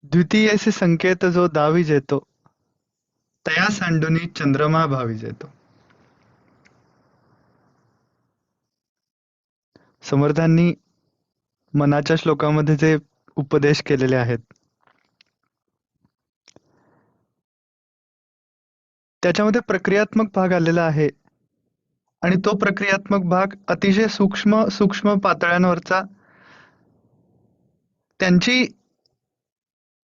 द्वितीयेसी संकेत जो दावी जेतो तया सांडूनी चंद्रमा भावी जेतो. समर्थांनी मनाच्या श्लोकामध्ये जे उपदेश केलेले आहेत त्याच्यामध्ये प्रक्रियात्मक भाग आलेला आहे आणि तो प्रक्रियात्मक भाग अतिशय सूक्ष्म सूक्ष्म पातळ्यांवरचा त्यांची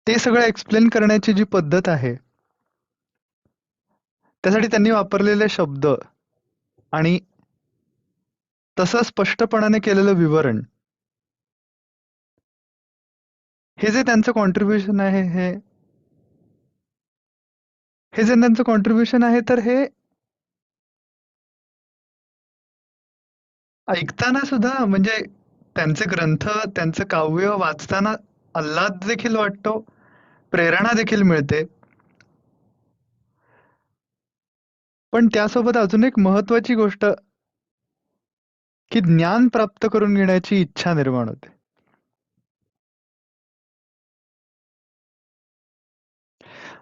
ते सगळं एक्सप्लेन करण्याची जी पद्धत आहे त्यासाठी त्यांनी वापरलेले शब्द आणि तसं स्पष्टपणाने केलेलं विवरण हे जे त्यांचं कॉन्ट्रीब्युशन आहे हे जे त्यांचं कॉन्ट्रीब्युशन आहे तर हे ऐकताना सुद्धा म्हणजे त्यांचे ग्रंथ त्यांचं काव्य वाचताना आल्हाद देखील वाटतो, प्रेरणा देखील मिळते. पण त्यासोबत अजून एक महत्वाची गोष्ट की ज्ञान प्राप्त करून घेण्याची इच्छा निर्माण होते.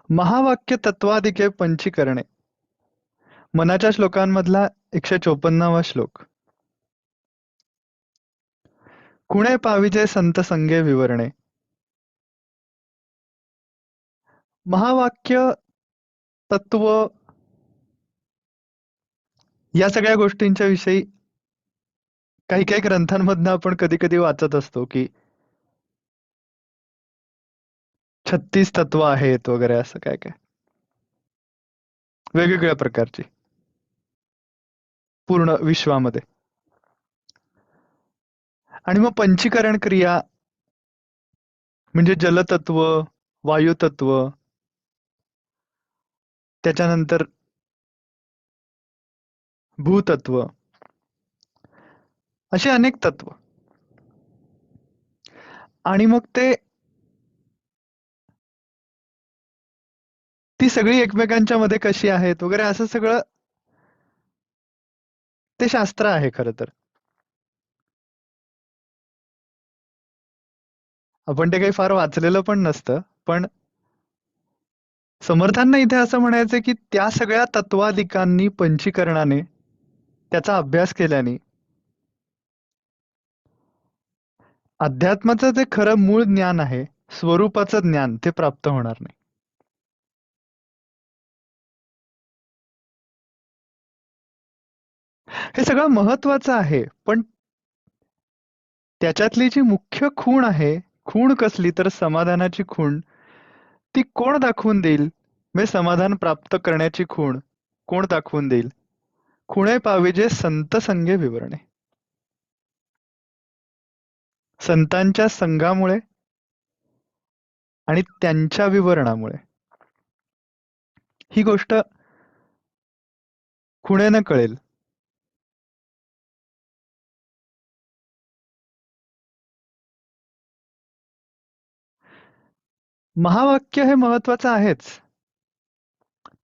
महावाक्य तत्वाधिके पंचीकरणे मनाच्या श्लोकांमधला 154वा श्लोक. कुणे पाविजे संत संगे विवरणे. महावाक्य तत्व या सगळ्या गोष्टींच्या विषयी काही काही ग्रंथांमधनं आपण कधी कधी वाचत असतो की 36 तत्व आहेत वगैरे असं काय काय वेगवेगळ्या प्रकारची पूर्ण विश्वामध्ये. आणि मग पंचीकरण क्रिया म्हणजे जलतत्व, वायुतत्व, त्याच्यानंतर भूतत्व, अशी अनेक तत्व. आणि मग ती सगळी एकमेकांच्या मध्ये कशी आहेत वगैरे असं सगळं ते शास्त्र आहे खरं तर. आपण ते काही फार वाचलेलं पण नसतं, पण समर्थांना इथे असं म्हणायचं की त्या सगळ्या तत्वाधिकांनी पंचीकरणाने त्याचा अभ्यास केल्याने अध्यात्माचं जे खरं मूळ ज्ञान आहे, स्वरूपाचं ज्ञान ते प्राप्त होणार नाही. हे सगळं महत्वाचं आहे, पण त्याच्यातली जी मुख्य खूण आहे, खूण कसली तर समाधानाची खूण, ती कोण दाखवून देईल? म्हणजे समाधान प्राप्त करण्याची खूण कोण दाखवून देईल? खुणे पाविजे संत संगे विवरणे. संतांच्या संघामुळे आणि त्यांच्या विवरणामुळे ही गोष्ट खुणेनं कळेल. महावाक्य हे महत्वाचं आहेच.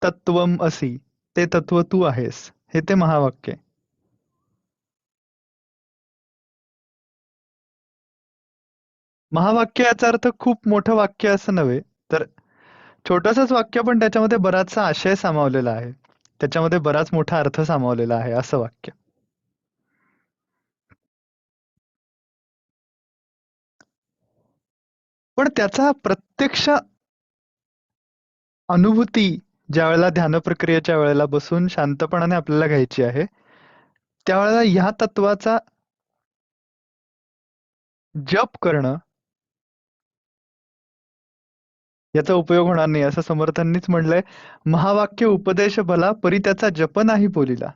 तत्वम असी, ते तत्व तू आहेस, हे ते महावाक्य आहे. महावाक्य याचा अर्थ खूप मोठं वाक्य असं नव्हे, तर छोटंसंच वाक्य पण त्याच्यामध्ये बराचसा आशय सामावलेला आहे. त्याच्यामध्ये बराच मोठा अर्थ सामावलेला आहे असं वाक्य. पण त्याचा प्रत्यक्ष अनुभूती ज्या वेळेला ध्यान प्रक्रियेच्या वेळेला बसून शांतपणाने आपल्याला घ्यायची आहे, त्यावेळेला ह्या तत्वाचा जप करणं याचा उपयोग होणार नाही असं समर्थांनीच म्हणलंय. महावाक्य उपदेश भला परी त्याचा जप नाही बोलिला,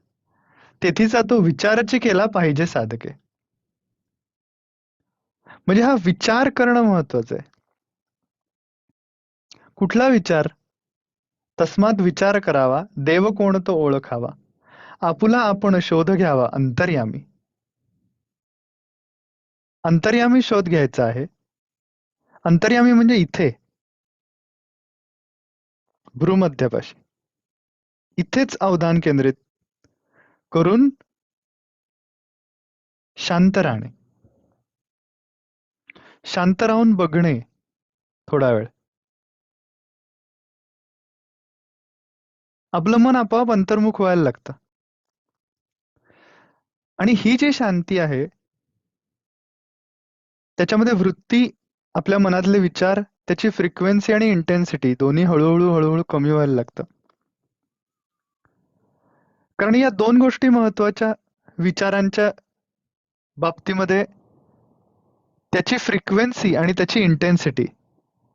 तेथीचा तो विचारची केला पाहिजे साधके. म्हणजे हा विचार करणं महत्वाचं आहे. कुठला विचार? तस्मात विचार करावा, देव कोण तो ओळखावा, आपुला आपण शोध घ्यावा अंतर्यामी. अंतर्यामी शोध घ्यायचा आहे. अंतर्यामी म्हणजे इथे, भ्रूमध्यपाशी, इथेच अवधान केंद्रित करून शांत राहणे. शांत राहून बघणे थोडा वेळ. आपलं मन आपोआप अंतर्मुख व्हायला लागतं. आणि ही जी शांती आहे, त्याच्यामध्ये वृत्ती, आपल्या मनातले विचार, त्याची फ्रिक्वेन्सी आणि इंटेन्सिटी दोन्ही हळूहळू कमी व्हायला लागतं. कारण या दोन गोष्टी महत्वाच्या विचारांच्या बाबतीमध्ये, त्याची फ्रिक्वेन्सी आणि त्याची इंटेन्सिटी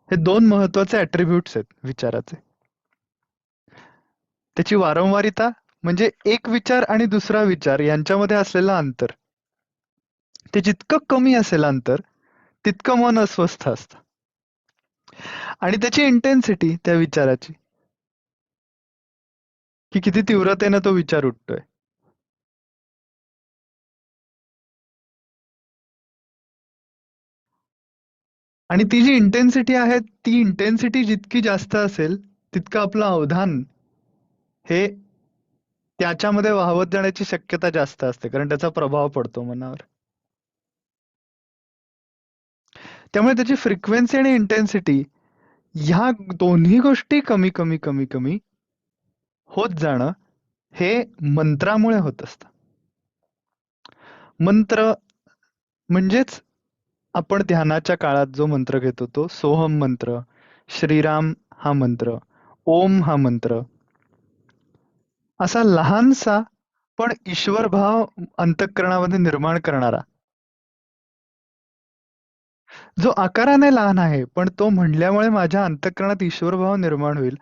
हे दोन महत्वाचे ऍट्रिब्यूट्स आहेत विचाराचे. त्याची वारंवारिता म्हणजे एक विचार आणि दुसरा विचार यांच्यामध्ये असलेलं अंतर, ते जितकं कमी असेल अंतर, तितकं मन अस्वस्थ असतं. आणि त्याची इंटेन्सिटी त्या विचाराची, की किती तीव्रतेनं तो विचार उठतोय. आणि ती जी इंटेन्सिटी आहे, ती इंटेन्सिटी जितकी जास्त असेल, तितकं आपलं अवधान हे त्याच्यामध्ये वाहवत जाण्याची शक्यता जास्त असते, कारण त्याचा प्रभाव पडतो मनावर. त्यामुळे त्याची फ्रिक्वेन्सी आणि इंटेन्सिटी ह्या दोन्ही गोष्टी कमी कमी कमी कमी होत जाणं हे मंत्रामुळे होत असतं. मंत्र म्हणजेच आपण ध्यानाच्या काळात जो मंत्र घेतो तो सोहम मंत्र, श्रीराम हा मंत्र, ओम हा मंत्र, असा लहानसा पण ईश्वर भाव अंतःकरणामध्ये निर्माण करणारा, जो आकाराने लहान आहे पण तो म्हणल्यामुळे माझ्या अंतःकरणात ईश्वर भाव निर्माण होईल.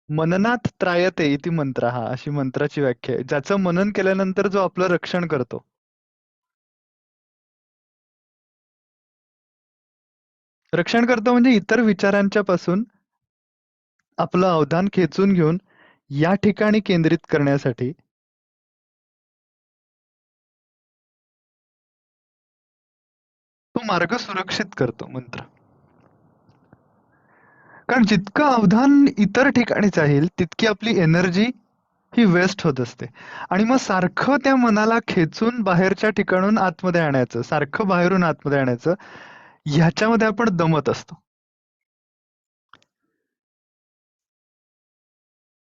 मननात त्रायते इति मंत्र, हा अशी मंत्राची व्याख्या आहे, ज्याचं मनन केल्यानंतर जो आपलं रक्षण करतो. रक्षण करतो म्हणजे इतर विचारांच्या पासून आपलं अवधान खेचून घेऊन या ठिकाणी केंद्रित करण्यासाठी तो मार्ग सुरक्षित करतो मंत्र. कारण जितकं अवधान इतर ठिकाणी जाईल, तितकी आपली एनर्जी ही वेस्ट होत असते. आणि मग सारखं त्या मनाला खेचून बाहेरच्या ठिकाणून आतमध्ये आणायचं, सारखं बाहेरून आतमध्ये आणायचं, ह्याच्यामध्ये आपण दमत असतो.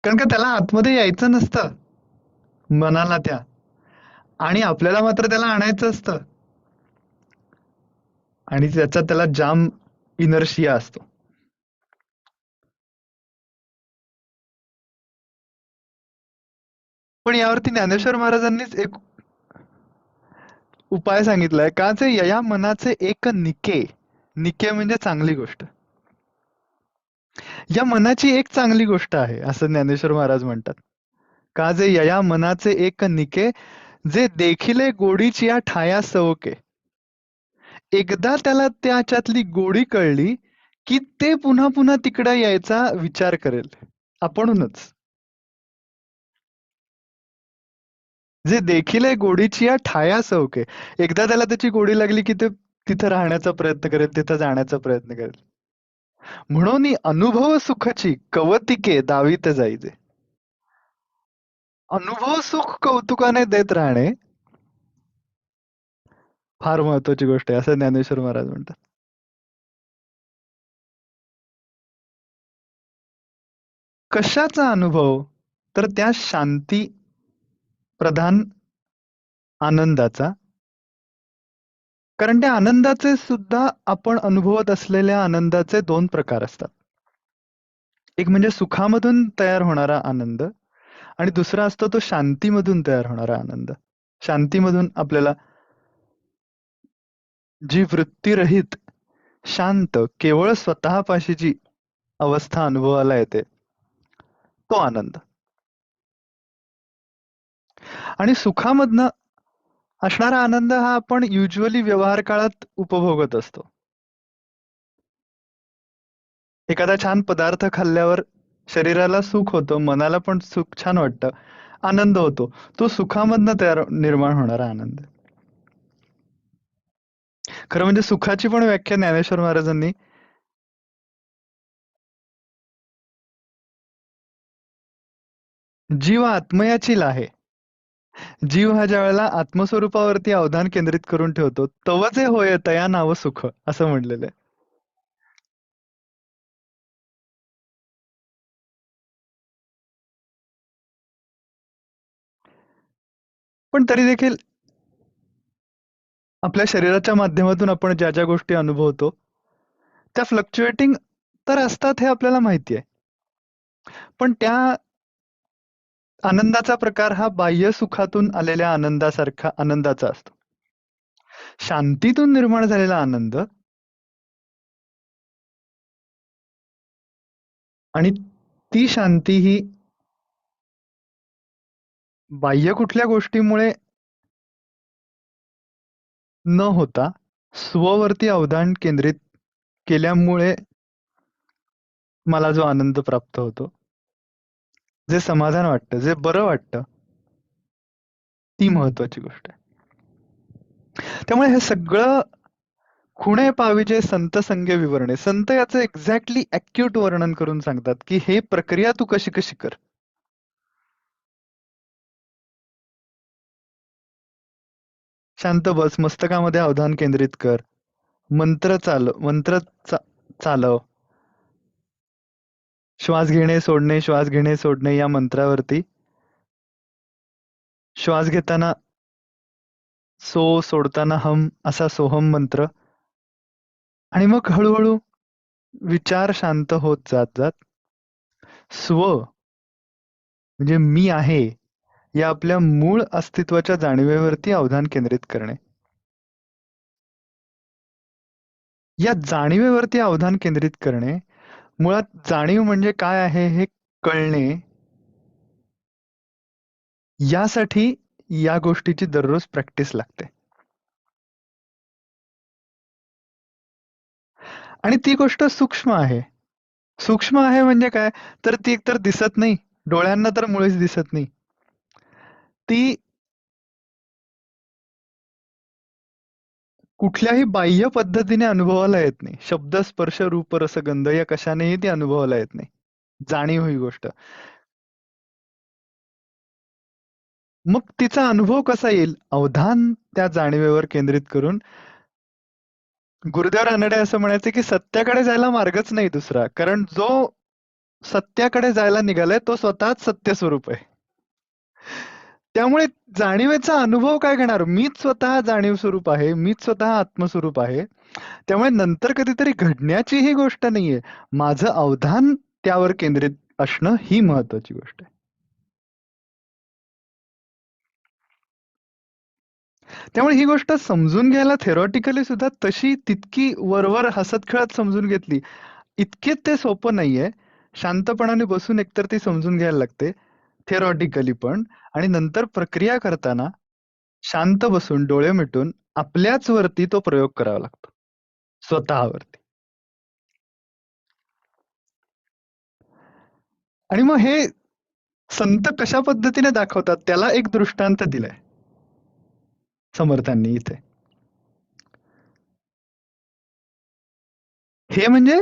कारण का त्याला आतमध्ये यायचं नसतं, मनाला त्या, आणि आपल्याला मात्र त्याला आणायचं असतं. आणि त्याला जाम इनर्शिया असतो. पण यावरती ज्ञानेश्वर महाराजांनीच एक उपाय सांगितलाय, का जे या मनाचे एक निके, निके म्हणजे चांगली गोष्ट, या मनाची एक चांगली गोष्ट आहे असं ज्ञानेश्वर महाराज म्हणतात. का जे या मनाचे एक निके, जे देखिले गोडीची या ठाया सवके. एकदा त्याला त्याच्यातली गोडी कळली की ते पुन्हा पुन्हा तिकडे यायचा विचार करेल आपणूनच. जे देखिले गोडीची या ठाया सवके, एकदा त्याला त्याची गोडी लागली की ते तिथं राहण्याचा प्रयत्न करेल, तिथं जाण्याचा प्रयत्न करेल. म्हणून अनुभव सुखाची कवतिके दावीत जाईजे. अनुभव सुख कौतुकाने देत राहणे फार महत्वाची गोष्ट आहे, असं ज्ञानेश्वर महाराज म्हणतात. कशाचा अनुभव? तर त्या शांती प्रधान आनंदाचा. कारण त्या आनंदाचे सुद्धा, आपण अनुभवत असलेल्या आनंदाचे दोन प्रकार असतात. एक म्हणजे सुखामधून तयार होणारा आनंद, आणि दुसरा असतो तो शांतीमधून तयार होणारा आनंद. शांतीमधून आपल्याला जी वृत्तीरहित, शांत, केवळ स्वतःपाशीची अवस्था अनुभवाला येते, तो आनंद. आणि सुखामधनं असणारा आनंद हा आपण युजली व्यवहार काळात उपभोगत असतो. एखादा छान पदार्थ खाल्ल्यावर शरीराला सुख होतं, मनाला पण सुख, छान वाटतं, आनंद होतो. तो सुखामधनं तयार निर्माण होणारा आनंद. खरं म्हणजे सुखाची पण व्याख्या ज्ञानेश्वर महाराजांनी जीव आत्मयाची आहे. जीव हा ज्या वेळेला आत्मस्वरूपावरती अवधान केंद्रित करून ठेवतो, तव जे होय तया नाव सुख, असं म्हणलेलं आहे. पण तरी देखील आपल्या शरीराच्या माध्यमातून आपण ज्या ज्या गोष्टी अनुभवतो त्या फ्लक्च्युएटिंग तर असतात हे आपल्याला माहिती आहे. पण त्या आनंदाचा प्रकार हा बाह्य सुखातून आलेल्या आनंदासारखा आनंदाचा असतो. शांतीतून निर्माण झालेला आनंद आणि ती शांती ही बाह्य कुठल्या गोष्टीमुळे न होता स्ववरती अवधान केंद्रित केल्यामुळे मला जो आनंद प्राप्त होतो, जे समाधान वाटतं, जे बरं वाटतं, ती महत्वाची गोष्ट आहे. त्यामुळे हे सगळं खुणे पाविजे संत संगे विवरणे. संत याचं एक्झॅक्टली ऍक्युट वर्णन करून सांगतात की हे प्रक्रिया तू कशी कशी कर. शांत बस, मस्तकामध्ये अवधान केंद्रित कर, मंत्र चालव, श्वास घेणे सोडणे, श्वास घेणे सोडणे या मंत्रावरती श्वास घेताना सो, सोडताना हम असा सोहम मंत्र आणि मग हळूहळू विचार शांत होत जात जात स्व म्हणजे मी आहे या आपल्या मूळ अस्तित्वाच्या जाणीवेवरती अवधान केंद्रित करणे. या जाणीवेवरती अवधान केंद्रित करणे, मुळात जाणीव म्हणजे काय आहे हे कळणे, यासाठी या गोष्टीची दररोज प्रॅक्टिस लागते. आणि ती गोष्ट सूक्ष्म आहे. सूक्ष्म आहे म्हणजे काय, तर ती एकतर दिसत नाही, डोळ्यांना तर मुळीच दिसत नाही. ती कुठल्याही बाह्य पद्धतीने अनुभवाला येत नाही. शब्द, स्पर्श, रूप, रस, गंध या कशानेही ती अनुभवाला येत नाही. जाणीव ही गोष्ट. मग तिचा अनुभव कसा येईल? अवधान त्या जाणीवेवर केंद्रित करून गुरुदेव रानडे असं म्हणायचे की सत्याकडे जायला मार्गच नाही दुसरा. कारण जो सत्याकडे जायला निघालाय तो स्वतःच सत्य स्वरूप आहे. त्यामुळे जाणीवेचा अनुभव काय घेणार? मीच स्वतः जाणीव स्वरूप आहे, मीच स्वतः आत्मस्वरूप आहे. त्यामुळे नंतर कधीतरी घडण्याची ही गोष्ट नाहीये. माझं अवधान त्यावर केंद्रित असणं ही महत्वाची गोष्ट आहे. त्यामुळे ही गोष्ट समजून घ्यायला थेरॉटिकली सुद्धा तशी तितकी वरवर हसत खेळत समजून घेतली. इतके ते सोपं नाहीये. शांतपणाने बसून एकतर ती समजून घ्यायला लागते, थेरॉटिकली पण. आणि नंतर प्रक्रिया करताना शांत बसून डोळे मिटून आपल्याच वरती तो प्रयोग करावा लागतो. स्वतःवरती. आणि मग हे संत कशा पद्धतीने दाखवतात त्याला एक दृष्टांत दिलाय समर्थांनी इथे. हे म्हणजे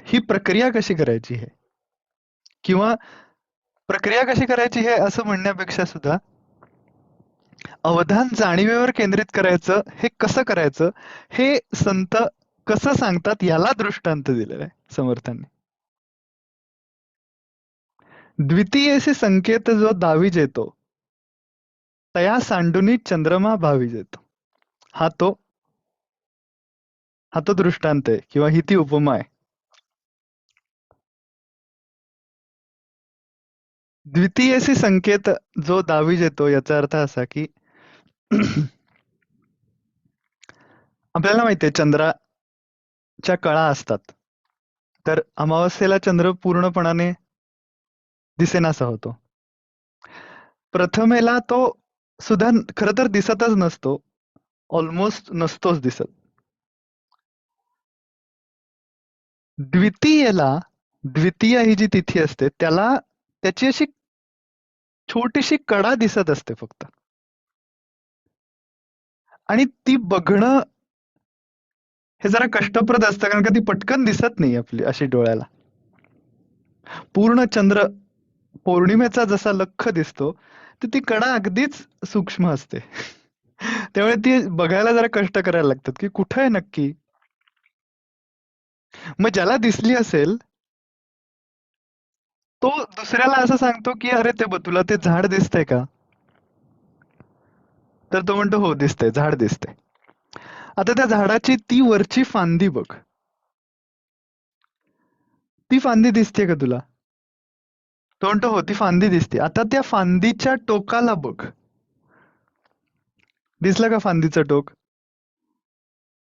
ही प्रक्रिया कशी करायची आहे किंवा प्रक्रिया कशी करायची हे असं म्हणण्यापेक्षा सुद्धा अवधान जाणीवेवर केंद्रित करायचं हे कसं करायचं हे संत कसं सांगतात याला दृष्टांत दिलेला आहे समर्थांनी. द्वितीयेसी संकेत जो दावी जेतो तया सांडुनी चंद्रमा भावी जेतो. हा तो दृष्टांत आहे किंवा ही ती उपमा आहे. द्वितीयेसी संकेत जो दावी जेतो याचा अर्थ असा की आपल्याला माहितीये चंद्राच्या कळा असतात. तर अमावस्येला चंद्र पूर्णपणाने दिसेनासा होतो. प्रथमेला तो सुद्धा खरं तर दिसतच नसतो. ऑलमोस्ट नसतोच दिसत. द्वितीय ही जी तिथी असते त्याला त्याची अशी छोटीशी कडा दिसत असते फक्त. आणि ती बघणं हे जरा कष्टप्रद असतं कारण का ती पटकन दिसत नाही आपली अशी डोळ्याला. पूर्ण चंद्र पौर्णिमेचा जसा लख्ख दिसतो तर ती कडा अगदीच सूक्ष्म असते. त्यामुळे ती बघायला जरा कष्ट करायला लागतात की कुठे आहे नक्की. मग ज्याला दिसली असेल तो दुसऱ्याला असं सांगतो की अरे ते बघ तुला ते झाड दिसतंय का? तर तो म्हणतो हो दिसतंय, झाड दिसतंय. आता त्या झाडाची ती वरची फांदी बघ. ती फांदी दिसते का तुला? तो म्हणतो हो ती फांदी दिसते. आता त्या फांदीच्या टोकाला बघ. दिसलं का फांदीचं टोक?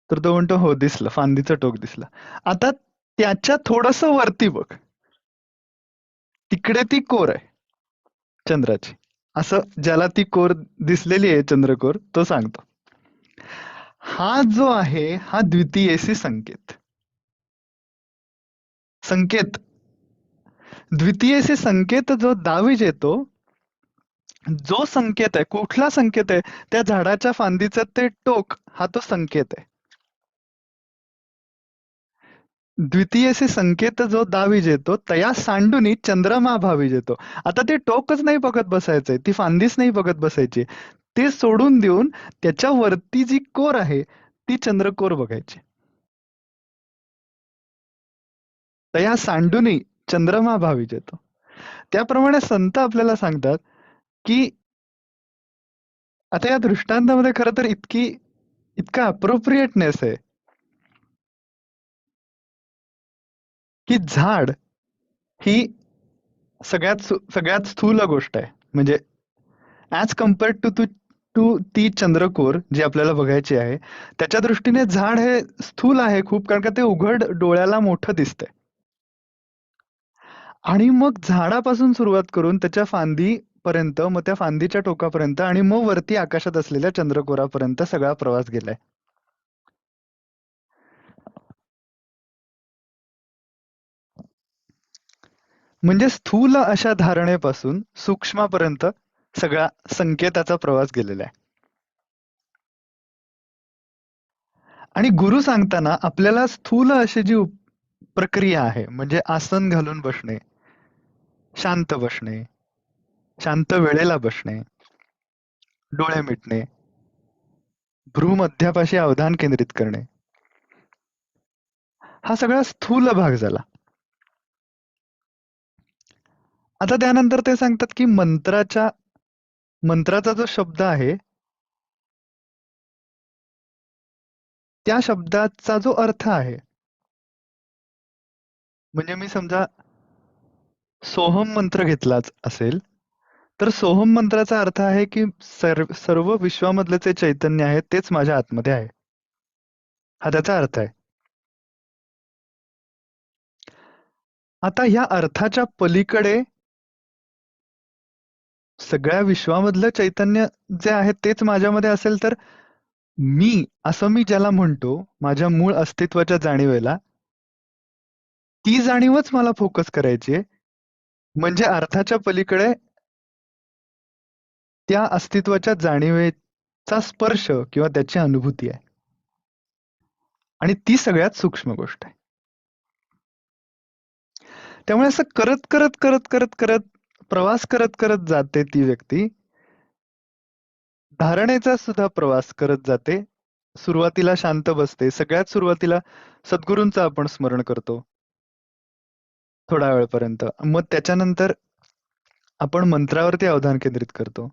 तर तो म्हणतो हो दिसलं, फांदीचं टोक दिसलं. आता त्याच्या थोडस वरती बघ. तिकडे ती कोर आहे चंद्राची. असं ज्याला ती कोर दिसलेली आहे चंद्रकोर तो सांगतो. हा जो आहे हा द्वितीयेशी संकेत. संकेत द्वितीयेशी संकेत जो दावीज येतो, जो संकेत आहे, कुठला संकेत आहे? त्या झाडाच्या फांदीचं ते टोक हा तो संकेत आहे. द्वितीयेशी संकेत जो दावीज येतो तया सांडूनी चंद्रमा भावीज येतो. आता ते टोकच नाही बघत बसायचंय, ती फांदीच नाही बघत बसायची. ते सोडून देऊन त्याच्या वरती जी कोर आहे ती चंद्रकोर बघायची. तया सांडूनी चंद्रमा भावीज येतो. त्याप्रमाणे संत आपल्याला सांगतात की आता या दृष्टांतामध्ये खरं तर इतका अप्रोप्रिएटनेस आहे की झाड ही सगळ्यात स्थूल गोष्ट आहे. म्हणजे as compared to to to ती चंद्रकोर जी आपल्याला बघायची आहे, त्याच्या दृष्टीने झाड हे स्थूल आहे खूप, कारण का ते उघड डोळ्याला मोठं दिसतंय. आणि मग झाडापासून सुरुवात करून त्याच्या फांदी पर्यंत, मग त्या फांदीच्या टोकापर्यंत आणि मग वरती आकाशात असलेल्या चंद्रकोरापर्यंत सगळा प्रवास गेलाय. म्हणजे स्थूल अशा धारणेपासून सूक्ष्मापर्यंत सगळा संकेताचा प्रवास गेलेला आहे. आणि गुरु सांगताना आपल्याला स्थूल अशी जी प्रक्रिया आहे, म्हणजे आसन घालून बसणे, शांत बसणे, शांत वेळेला बसणे, डोळे मिटणे, भ्रूमध्यापाशी अवधान केंद्रित करणे, हा सगळा स्थूल भाग झाला. आता त्यानंतर ते सांगतात की मंत्राचा जो शब्द आहे त्या शब्दाचा जो अर्थ आहे, म्हणजे मी समजा सोहम मंत्र घेतलाच असेल, तर सोहम मंत्राचा अर्थ आहे की सर्व विश्वामधले जे चैतन्य आहे तेच माझ्या आतमध्ये आहे. हा त्याचा अर्थ आहे. आता ह्या अर्थाच्या पलीकडे सगळ्या विश्वामधलं चैतन्य जे आहे तेच माझ्यामध्ये असेल तर मी, असं मी ज्याला म्हणतो, माझ्या मूळ अस्तित्वाच्या जाणीवेला, ती जाणीवच मला फोकस करायची आहे. म्हणजे अर्थाच्या पलीकडे त्या अस्तित्वाच्या जाणीवेचा स्पर्श किंवा त्याची अनुभूती आहे. आणि ती सगळ्यात सूक्ष्म गोष्ट आहे. त्यामुळे असं करत करत करत करत करत प्रवास करत करत जाते ती व्यक्ती. धारणेचा सुद्धा प्रवास करत जाते. सुरुवातीला शांत बसते. सगळ्यात सुरुवातीला सद्गुरूंचं आपण स्मरण करतो. थोड्या वेळपर्यंत. मग त्याच्यानंतर आपण मंत्रावरती अवधान केंद्रित करतो.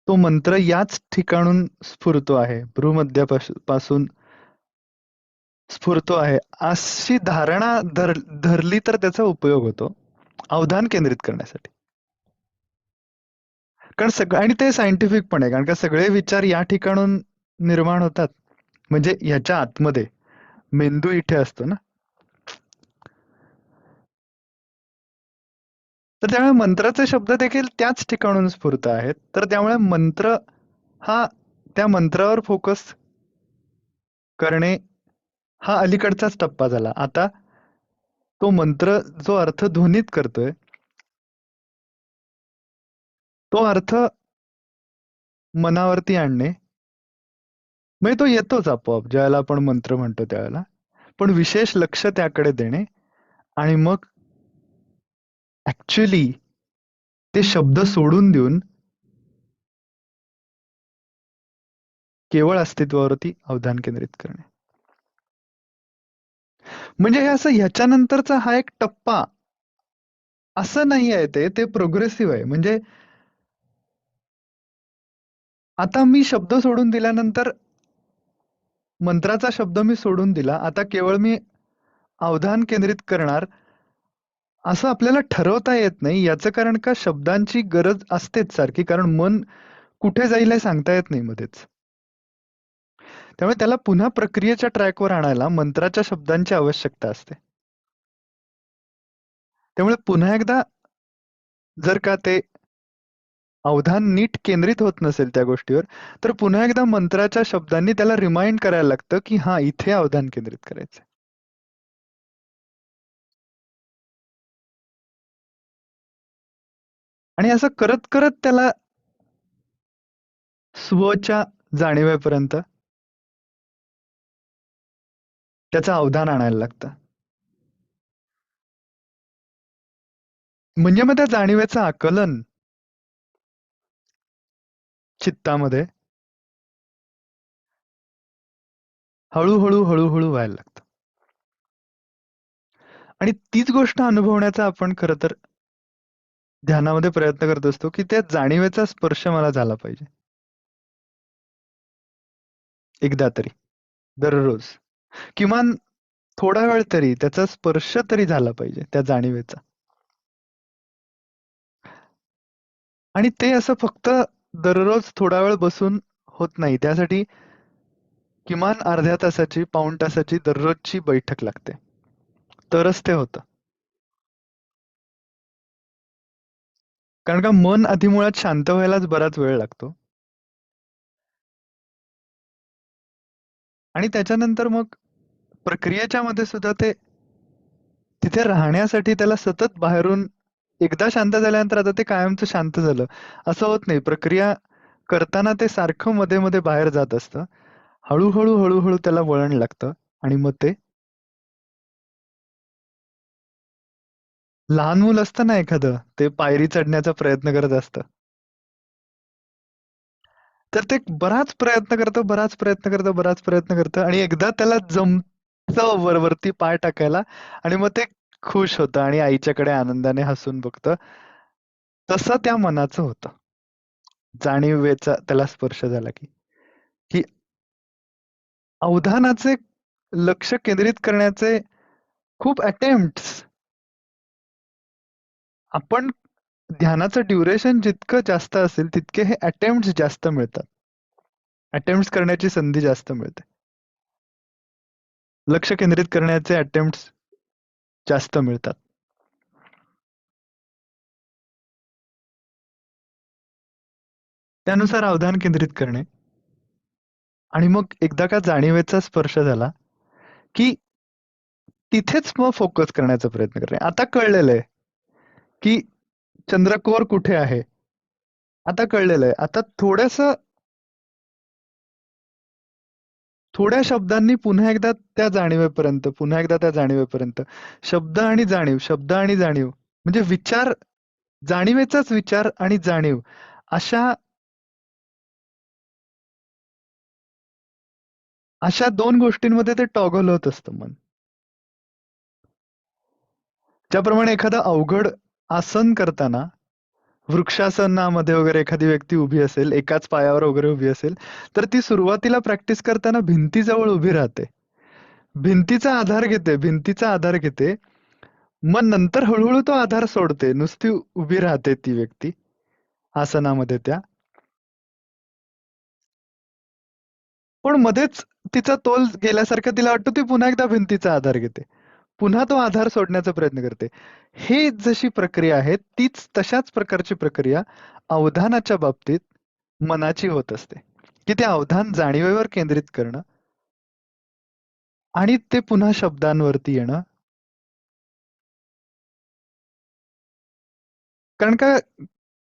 तो मंत्र याच ठिकाणून स्फुरतो आहे. भ्रूमध्यापासून स्फुरतो आहे. अशी धारणा धरली तर त्याचा उपयोग होतो. अवधान केंद्रित करण्यासाठी. कारण सगळं आणि ते सायंटिफिक पण आहे. कारण का सगळे विचार या ठिकाणून निर्माण होतात. म्हणजे ह्याच्या आतमध्ये. मेंदू इथे असतो ना. तर त्यामुळे मंत्राचे शब्द देखील त्याच ठिकाणून स्फुरत आहेत. तर त्यामुळे मंत्र हा त्या मंत्रावर फोकस करणे हा अलीकडचाच टप्पा झाला. आता तो मंत्र जो अर्थ ध्वनित करतोय, तो अर्थ मनावरती आणणे, म्हणजे तो येतोच आपोआप ज्यावेळेला आपण मंत्र म्हणतो त्यावेळेला. पण विशेष लक्ष त्याकडे देणे आणि मग ऍक्च्युली ते शब्द सोडून देऊन केवळ अस्तित्वावरती अवधान केंद्रित करणे. म्हणजे हे असं ह्याच्यानंतरचा हा एक टप्पा असं नाही आहे, ते प्रोग्रेसिव्ह आहे. म्हणजे आता मी शब्द सोडून दिल्यानंतर मंत्राचा शब्द मी सोडून दिला. आता केवळ मी अवधान केंद्रित करणार असं आपल्याला ठरवता येत नाही. याचं कारण का शब्दांची गरज असतेच सारखी. कारण मन कुठे जाईल हे सांगता येत नाही मध्येच. त्यामुळे त्याला पुन्हा प्रक्रियेच्या ट्रॅकवर आणायला मंत्राच्या शब्दांची आवश्यकता असते. त्यामुळे पुन्हा एकदा जर का ते अवधान नीट केंद्रित होत नसेल त्या गोष्टीवर, तर पुन्हा एकदा मंत्राच्या शब्दांनी त्याला रिमाइंड करायला लागतं, की हां, इथे अवधान केंद्रित करायचंय. आणि असं करत-करत त्याला स्वच्या जाणीवेपर्यंत त्याचं अवधान आणायला लागतं. म्हणजे मग त्या जाणीवेचं आकलन चित्तामध्ये हळू-हळू, हळूहळू व्हायला लागतं. आणि तीच गोष्ट अनुभवण्याचा आपण खरं तर ध्यानामध्ये प्रयत्न करत असतो, की त्या जाणीवेचा स्पर्श मला झाला पाहिजे. एकदा तरी, दररोज. किमान थोडा वेळ तरी त्याचा स्पर्श तरी झाला पाहिजे त्या जाणीवेचा. आणि ते असं फक्त दररोज थोडा वेळ बसून होत नाही. त्यासाठी किमान अर्ध्या तासाची, पाऊण तासाची दररोजची बैठक लागते. तरच ते होतं. कारण का मन आधी मुळात शांत व्हायलाच बराच वेळ लागतो. आणि त्याच्यानंतर मग प्रक्रियेच्या मध्ये सुद्धा ते तिथे राहण्यासाठी त्याला सतत बाहेरून एकदा शांत झाल्यानंतर आता ते कायमचं शांत झालं असं होत नाही. प्रक्रिया करताना ते सारखं मध्ये-मध्ये बाहेर जात असतं. हळू-हळू, हळूहळू त्याला वळण लागतं आणि मग ते लहान मूल असतं ना एखादं, ते पायरी चढण्याचा प्रयत्न करत असतं. तर ते बराच प्रयत्न करतं, बराच प्रयत्न करतं, बराच प्रयत्न करतं आणि एकदा त्याला जमतं वरती पाय टाकायला आणि मग ते खुश होतं आणि आईच्याकडे आनंदाने हसून बघतं. तसं त्या मनाचं होतं. जाणीवेचा त्याला स्पर्श झाला की, की अवधानाचे लक्ष केंद्रित करण्याचे खूप अटेम्प्ट्स आपण ध्यानाचं ड्युरेशन जितकं जास्त असेल, तितके हे अटेम्प्ट्स जास्त मिळतात. अटेम्प्ट्स करण्याची संधी जास्त मिळते. लक्ष केंद्रित करण्याचे अटेम्प्ट्स जास्त मिळतात. त्यानुसार अवधान केंद्रित करणे आणि मग एकदा का जाणीवेचा स्पर्श झाला, की तिथेच मग फोकस करण्याचा प्रयत्न करणे. आता कळलेलं आहे, की चंद्रकोर कुठे आहे? आता कळलेलं आहे. आता थोड्या शब्दांनी पुन्हा एकदा त्या जाणीवेपर्यंत, पुन्हा एकदा त्या जाणीवेपर्यंत. शब्द आणि जाणीव, शब्द आणि जाणीव. म्हणजे विचार, जाणीवेचाच विचार आणि जाणीव अशा अशा 2 गोष्टींमध्ये ते टॉगल होत असतं मन. ज्याप्रमाणे एखादं अवघड आसन करताना, वृक्षासनामध्ये वगैरे एखादी व्यक्ती उभी असेल, एकाच पायावर वगैरे उभी असेल, तर ती सुरुवातीला प्रॅक्टिस करताना भिंतीजवळ उभी राहते. भिंतीचा आधार घेते. मग नंतर हळूहळू तो आधार सोडते. नुसती उभी राहते ती व्यक्ती आसनामध्ये त्या. पण मध्येच तिचा तोल गेल्यासारखं तिला वाटतं, ती पुन्हा एकदा भिंतीचा आधार घेते. पुन्हा तो आधार सोडण्याचा प्रयत्न करते. हे जशी प्रक्रिया आहे, तशाच प्रकारची प्रक्रिया अवधानाच्या बाबतीत मनाची होत असते. की ते अवधान जाणीवेवर केंद्रित करणं आणि ते पुन्हा शब्दांवरती येणं. कारण का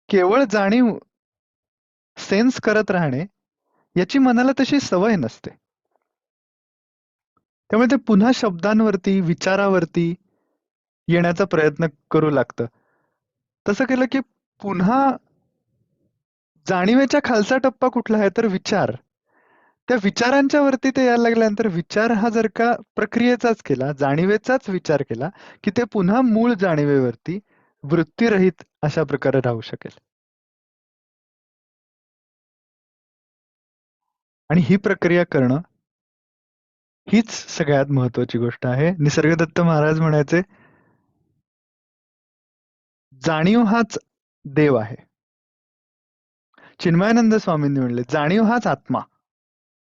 केवळ जाणीव, सेन्स करत राहणे, याची मनाला तशी सवय नसते. त्यामुळे ते पुन्हा शब्दांवरती, विचारावरती येण्याचा प्रयत्न करू लागतं. तसं केलं की पुन्हा जाणीवेच्या खालचा टप्पा कुठला आहे तर विचार. त्या विचारांच्या वरती ते यायला लागल्यानंतर विचार हा जर का प्रक्रियेचाच केला, जाणीवेचाच विचार केला, की ते पुन्हा मूळ जाणीवेवरती वृत्तीरहित अशा प्रकारे राहू शकेल. आणि ही प्रक्रिया करणं हीच सगळ्यात महत्वाची गोष्ट आहे. निसर्गदत्त महाराज म्हणायचे, जाणीव हाच देव आहे. चिन्मयानंद स्वामींनी म्हणले, जाणीव हाच आत्मा,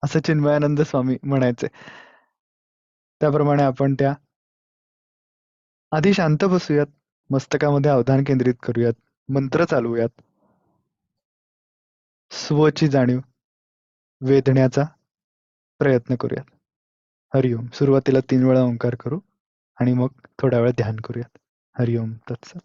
असं चिन्मयानंद स्वामी म्हणायचे. त्याप्रमाणे आपण त्या आधी शांत बसूयात, मस्तकामध्ये अवधान केंद्रित करूयात, मंत्र चालवूयात, स्वची जाणीव वेधण्याचा प्रयत्न करूयात. हरिओम. सुरुवातीला 3 वेळा ओंकार करू आणि मग थोड्या वेळ ध्यान करूयात. हरिओम तत्सत.